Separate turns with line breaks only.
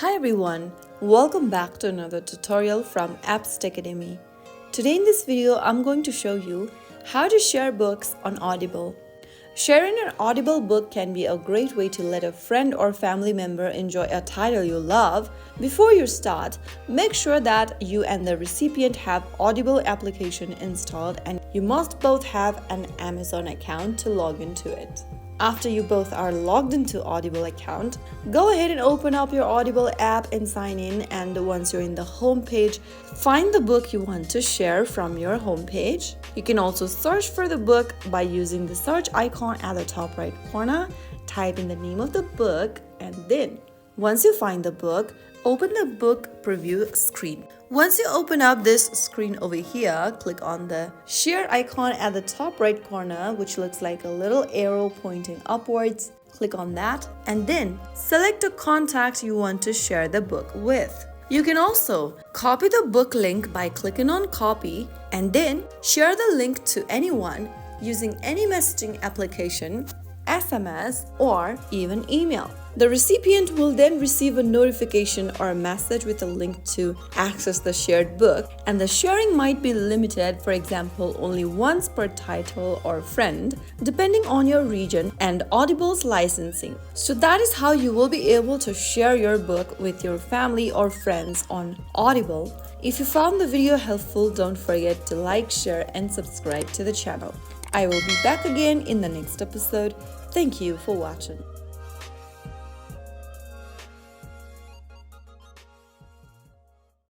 Hi everyone, welcome back to another tutorial from Apps Academy. Today in this video, I'm going to show you how to share books on Audible. Sharing an Audible book can be a great way to let a friend or family member enjoy a title you love. Before you start, make sure that you and the recipient have Audible application installed, and you must both have an Amazon account to log into it. After you both are logged into Audible account, go ahead and open up your Audible app and sign in, and once you're in the home page, find the book you want to share from your home page. You can also search for the book by using the search icon at the top right corner. Type in the name of the book, and then once you find the book, open the book preview screen. Once you open up this screen over here, click on the share icon at the top right corner, which looks like a little arrow pointing upwards. Click on that and then select a contact you want to share the book with. You can also copy the book link by clicking on copy and then share the link to anyone using any messaging application, SMS, or even email. The recipient will then receive a notification or a message with a link to access the shared book, and the sharing might be limited, for example, only once per title or friend, depending on your region and Audible's licensing. So that is how you will be able to share your book with your family or friends on Audible. If you found the video helpful, don't forget to like, share, and subscribe to the channel. I will be back again in the next episode. Thank you for watching.